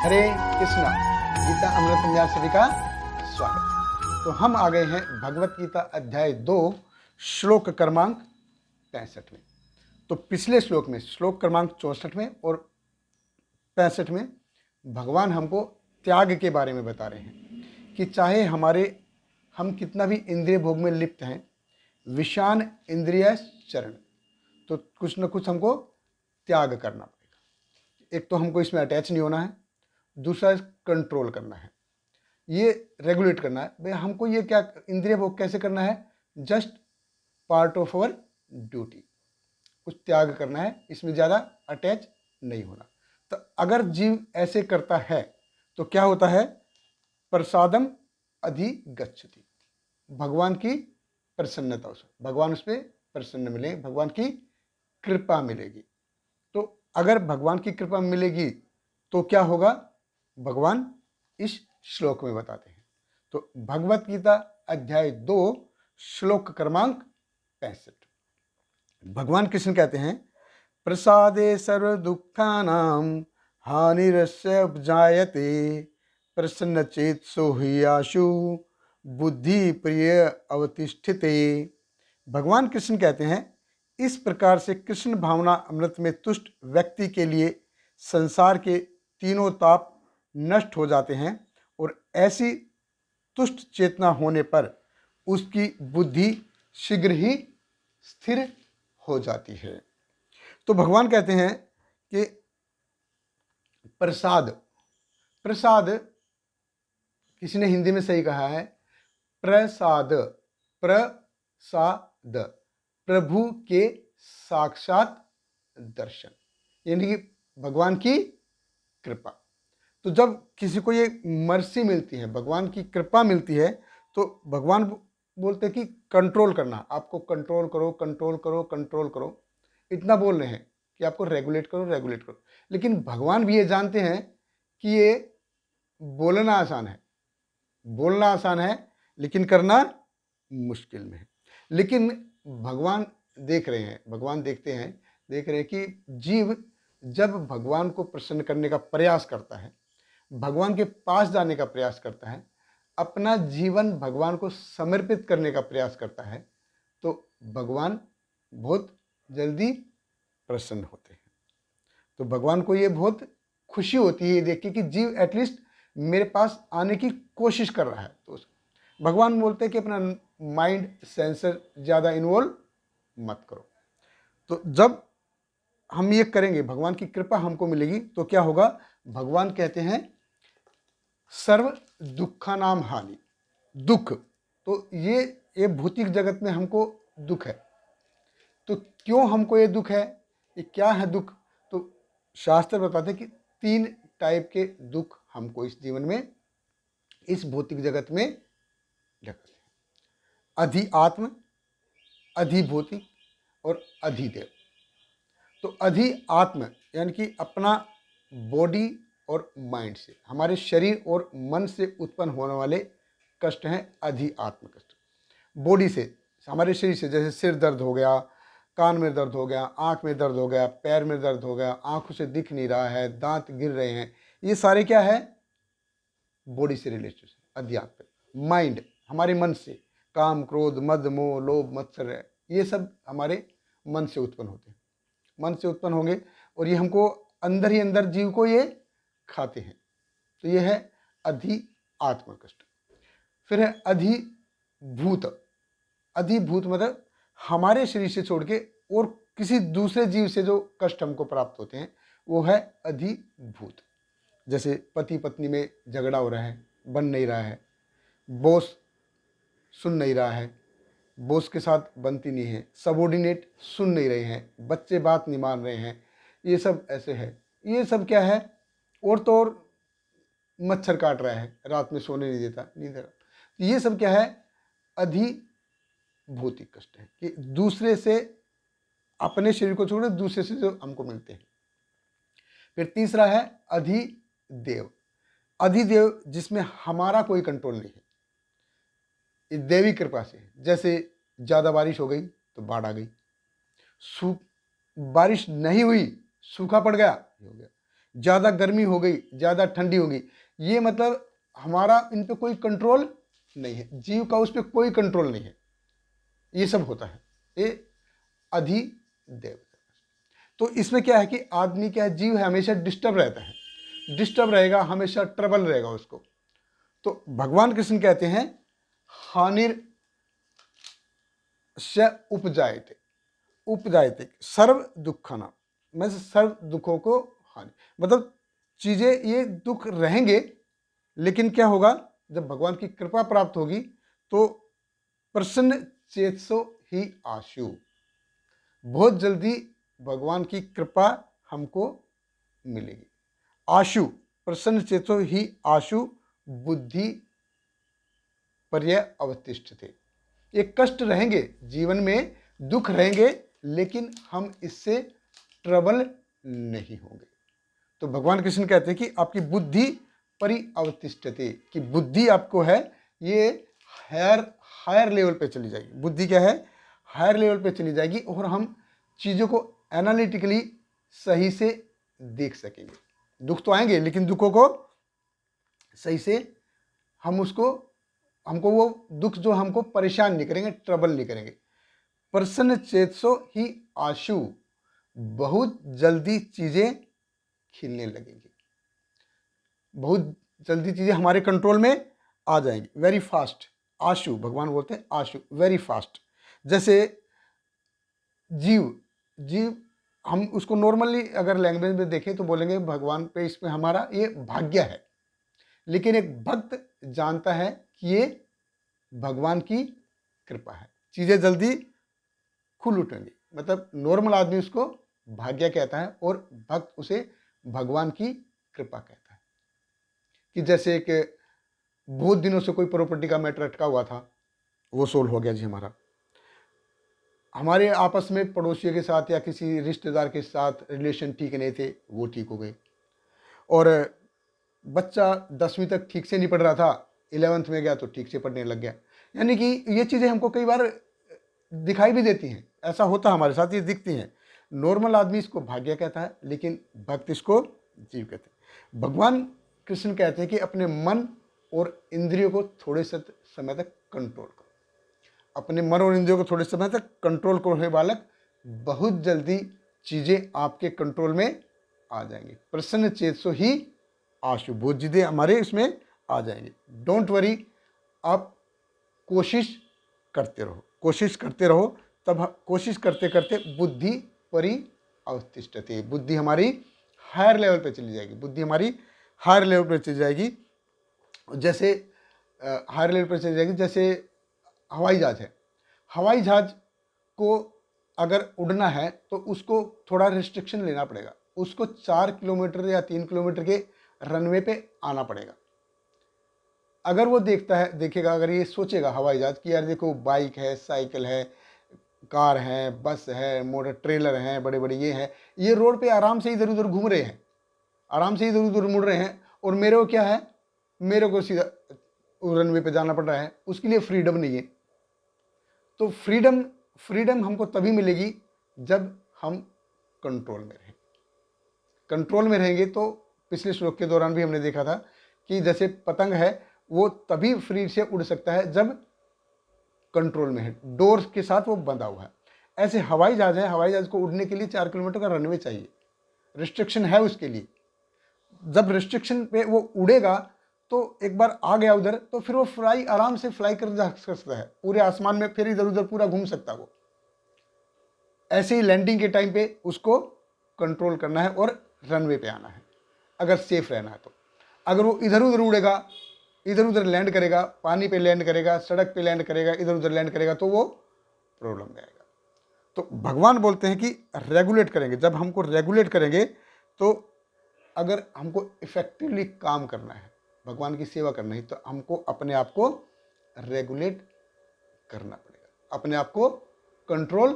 हरे कृष्णा। गीता अमृत में आप सभी का स्वागत है। तो हम आ गए हैं भगवत गीता अध्याय 2 श्लोक क्रमांक 65 में। तो पिछले श्लोक में श्लोक क्रमांक 64 में और 65 में भगवान हमको त्याग के बारे में बता रहे हैं कि चाहे हम कितना भी इंद्रिय भोग में लिप्त हैं, विषान इंद्रिय चरण, तो कुछ न कुछ हमको त्याग करना पड़ेगा। एक तो हमको इसमें अटैच नहीं होना है, दूसरा कंट्रोल करना है, ये रेगुलेट करना है। भाई हमको ये क्या इंद्रिय भोग कैसे करना है? Just part of our duty, कुछ त्याग करना है, इसमें ज़्यादा अटैच नहीं होना। तो अगर जीव ऐसे करता है तो क्या होता है? प्रसादम अधिगच्छति, भगवान की प्रसन्नता, भगवान उस पर प्रसन्न मिले, भगवान की कृपा मिलेगी। तो अगर भगवान की कृपा मिलेगी तो क्या होगा? भगवान इस श्लोक में बताते हैं। तो भगवत गीता अध्याय 2 श्लोक क्रमांक 65, भगवान कृष्ण कहते हैं, प्रसादे सर्व दुखानाम हानिरस्य उपजायते प्रसन्न चेत सोहियाशु बुद्धि प्रिय अवतिष्ठिते। भगवान कृष्ण कहते हैं, इस प्रकार से कृष्ण भावना अमृत में तुष्ट व्यक्ति के लिए संसार के तीनों ताप नष्ट हो जाते हैं और ऐसी तुष्ट चेतना होने पर उसकी बुद्धि शीघ्र ही स्थिर हो जाती है। तो भगवान कहते हैं कि प्रसाद, प्रसाद किसी ने हिंदी में सही कहा है प्रसाद, प्रसाद प्रभु के साक्षात दर्शन, यानी कि भगवान की कृपा। तो जब किसी को ये मर्सी मिलती है, भगवान की कृपा मिलती है, तो भगवान बोलते हैं कि कंट्रोल करना, आपको कंट्रोल करो, कंट्रोल करो, कंट्रोल करो, इतना बोल रहे हैं कि आपको रेगुलेट करो, रेगुलेट करो। लेकिन भगवान भी ये जानते हैं कि ये बोलना आसान है, बोलना आसान है, लेकिन करना मुश्किल में है। लेकिन भगवान देख रहे हैं, भगवान देखते हैं, देख रहे हैं कि जीव जब भगवान को प्रसन्न करने का प्रयास करता है, भगवान के पास जाने का प्रयास करता है, अपना जीवन भगवान को समर्पित करने का प्रयास करता है, तो भगवान बहुत जल्दी प्रसन्न होते हैं। तो भगवान को ये बहुत खुशी होती है ये देख के कि जीव एटलीस्ट मेरे पास आने की कोशिश कर रहा है। तो भगवान बोलते हैं कि अपना माइंड सेंसर ज़्यादा इन्वॉल्व मत करो। तो जब हम ये करेंगे, भगवान की कृपा हमको मिलेगी, तो क्या होगा? भगवान कहते हैं सर्व दुखा नाम हानि, दुख, तो ये भौतिक जगत में हमको दुख है। तो क्यों हमको ये दुख है? ये क्या है दुख? तो शास्त्र बताते हैं कि 3 टाइप के दुख हमको इस जीवन में, इस भौतिक जगत में झकते हैं। अधि आत्म, अधिभौतिक और अधिदेव। तो अधि आत्म यानी कि अपना बॉडी और माइंड से, हमारे शरीर और मन से उत्पन्न होने वाले कष्ट हैं अधि आत्म कष्ट। बॉडी से, हमारे शरीर से, जैसे सिर दर्द हो गया, कान में दर्द हो गया, आँख में दर्द हो गया, पैर में दर्द हो गया, आँखों से दिख नहीं रहा है, दांत गिर रहे हैं, ये सारे क्या है? बॉडी से रिलेटेड, अध्यात्म। माइंड, हमारे मन से, काम क्रोध मद मोह लोभ मत्सर, ये सब हमारे मन से उत्पन्न होते हैं, मन से उत्पन्न होंगे और ये हमको अंदर ही अंदर जीव को ये खाते हैं। तो ये है अधि आत्म कष्ट। फिर है अधिभूत, अधिभूत मतलब हमारे शरीर से छोड़ के और किसी दूसरे जीव से जो कष्ट हमको प्राप्त होते हैं, वो है अधिभूत। जैसे पति पत्नी में झगड़ा हो रहा है, बन नहीं रहा है, बॉस सुन नहीं रहा है, बॉस के साथ बनती नहीं है, सबॉर्डिनेट सुन नहीं रहे हैं, बच्चे बात नहीं मान रहे हैं, ये सब ऐसे है। ये सब क्या है? और तो और मच्छर काट रहा है, रात में सोने नहीं देता, नींद। ये सब क्या है? अधिभौतिक कष्ट है कि दूसरे से, अपने शरीर को छोड़ दूसरे से जो हमको मिलते हैं। फिर तीसरा है अधिदेव, अधिदेव जिसमें हमारा कोई कंट्रोल नहीं है, ये देवी कृपा से है। जैसे ज़्यादा बारिश हो गई तो बाढ़ आ गई, बारिश नहीं हुई सूखा पड़ गया, ये हो गया। ज़्यादा गर्मी हो गई, ज़्यादा ठंडी हो गई, ये मतलब हमारा इन पे कोई कंट्रोल नहीं है, जीव का उस पर कोई कंट्रोल नहीं है, ये सब होता है, ये अधिदेव। तो इसमें क्या है कि आदमी क्या है, जीव है, हमेशा डिस्टर्ब रहता है, डिस्टर्ब रहेगा, हमेशा ट्रबल रहेगा उसको। तो भगवान कृष्ण कहते हैं हानिर से उपजायते, उपजायते सर्व दुखना, मैं सर्व दुखों को हानि, मतलब चीजें ये दुख रहेंगे, लेकिन क्या होगा, जब भगवान की कृपा प्राप्त होगी तो प्रसन्न चेतसो ही आशु, बहुत जल्दी भगवान की कृपा हमको मिलेगी। आशु, प्रसन्न चेतो ही आशु बुद्धि पर्य अवतिष्ठ थे, ये कष्ट रहेंगे जीवन में, दुख रहेंगे, लेकिन हम इससे ट्रबल नहीं होंगे। तो भगवान कृष्ण कहते हैं कि आपकी बुद्धि परिअवतिष्ठते, कि बुद्धि आपको है ये हायर लेवल पे चली जाएगी, बुद्धि क्या है, हायर लेवल पे चली जाएगी, और हम चीज़ों को एनालिटिकली सही से देख सकेंगे। दुख तो आएंगे, लेकिन दुखों को सही से हम हमको वो दुख जो हमको परेशान नहीं करेंगे, ट्रबल नहीं करेंगे। प्रसन्न चेतसो ही आशु, बहुत जल्दी चीजें खिलने लगेंगी, बहुत जल्दी चीजें हमारे कंट्रोल में आ जाएंगी, वेरी फास्ट। आशु, भगवान बोलते हैं आशु, वेरी फास्ट। जैसे जीव, जीव हम उसको नॉर्मली अगर लैंग्वेज में देखें तो बोलेंगे भगवान पे इसमें हमारा ये भाग्य है, लेकिन एक भक्त जानता है कि ये भगवान की कृपा है, चीजें जल्दी खुल उठेंगी, मतलब नॉर्मल आदमी उसको भाग्य कहता है और भक्त उसे भगवान की कृपा कहता है। कि जैसे एक बहुत दिनों से कोई प्रॉपर्टी का मैटर अटका हुआ था, वो सोल्व हो गया जी हमारा, हमारे आपस में पड़ोसियों के साथ या किसी रिश्तेदार के साथ रिलेशन ठीक नहीं थे, वो ठीक हो गए, और बच्चा 10वीं तक ठीक से नहीं पढ़ रहा था, 11th में गया तो ठीक से पढ़ने लग गया। यानी कि ये चीज़ें हमको कई बार दिखाई भी देती हैं, ऐसा होता है हमारे साथ, ये दिखती हैं। नॉर्मल आदमी इसको भाग्य कहता है, लेकिन भक्त इसको जीव कहते हैं। भगवान कृष्ण कहते हैं कि अपने मन और इंद्रियों को थोड़े से समय तक कंट्रोल करो, अपने मन और इंद्रियों को थोड़े समय तक कंट्रोल करो हे बालक, बहुत जल्दी चीज़ें आपके कंट्रोल में आ जाएंगी। प्रसन्न चेतसो ही आशु, बहुत चीज़ें हमारे इसमें आ जाएंगी। डोंट वरी, आप कोशिश करते रहो, कोशिश करते रहो, तब कोशिश करते करते बुद्धि परि अवतिष्ठते, बुद्धि हमारी हायर लेवल पे चली जाएगी, बुद्धि हमारी हायर लेवल पे चली जाएगी। जैसे हायर लेवल पे चली जाएगी, जैसे हवाई जहाज है, हवाई जहाज को अगर उड़ना है तो उसको थोड़ा रिस्ट्रिक्शन लेना पड़ेगा, उसको 4 किलोमीटर या 3 किलोमीटर के रनवे पे आना पड़ेगा। अगर वो देखेगा, अगर ये सोचेगा हवाई जहाज कि यार देखो बाइक है, साइकिल है, कार है, बस है, मोटर ट्रेलर हैं, बड़े बड़े ये हैं, ये रोड पे आराम से इधर उधर घूम रहे हैं, आराम से इधर उधर मुड़ रहे हैं, और मेरे को क्या है, मेरे को सीधा रनवे पे जाना पड़ रहा है, उसके लिए फ्रीडम नहीं है। तो फ्रीडम हमको तभी मिलेगी जब हम कंट्रोल में रहें। कंट्रोल में रहेंगे तो पिछले श्लोक के दौरान भी हमने देखा था कि जैसे पतंग है, वो तभी फ्री से उड़ सकता है जब कंट्रोल में है, डोर के साथ वो बंधा हुआ है। ऐसे हवाई जहाज है, हवाई जहाज को उड़ने के लिए 4 किलोमीटर का रनवे चाहिए, रिस्ट्रिक्शन है उसके लिए। जब रिस्ट्रिक्शन पे वो उड़ेगा तो एक बार आ गया उधर, तो फिर वो फ्लाई आराम से फ्लाई कर जा सकता है पूरे आसमान में, फिर इधर उधर पूरा घूम सकता है वो। ऐसे ही लैंडिंग के टाइम पे उसको कंट्रोल करना है और रनवे पे आना है, अगर सेफ रहना है तो। अगर वो इधर उधर उड़ेगा, इधर उधर लैंड करेगा, पानी पे लैंड करेगा, सड़क पे लैंड करेगा, इधर उधर लैंड करेगा, तो वो प्रॉब्लम में आएगा। तो भगवान बोलते हैं कि रेगुलेट करेंगे, जब हमको रेगुलेट करेंगे तो अगर हमको इफेक्टिवली काम करना है, भगवान की सेवा करना है, तो हमको अपने आप को रेगुलेट करना पड़ेगा, अपने आप को कंट्रोल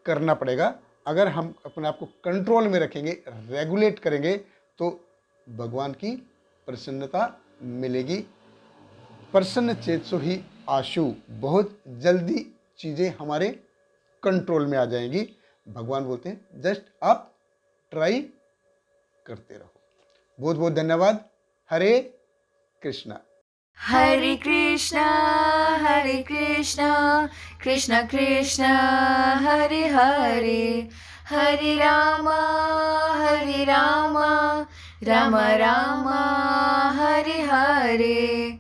करना पड़ेगा। अगर हम अपने आप को कंट्रोल में रखेंगे, रेगुलेट करेंगे, तो भगवान की प्रसन्नता मिलेगी। प्रसन्न चेतसो ही आशु, बहुत जल्दी चीज़ें हमारे कंट्रोल में आ जाएंगी। भगवान बोलते हैं जस्ट आप ट्राई करते रहो। बहुत बहुत धन्यवाद। हरे कृष्णा। हरे कृष्णा कृष्ण कृष्ण हरे हरे, हरे रामा राम राम हरे हरे।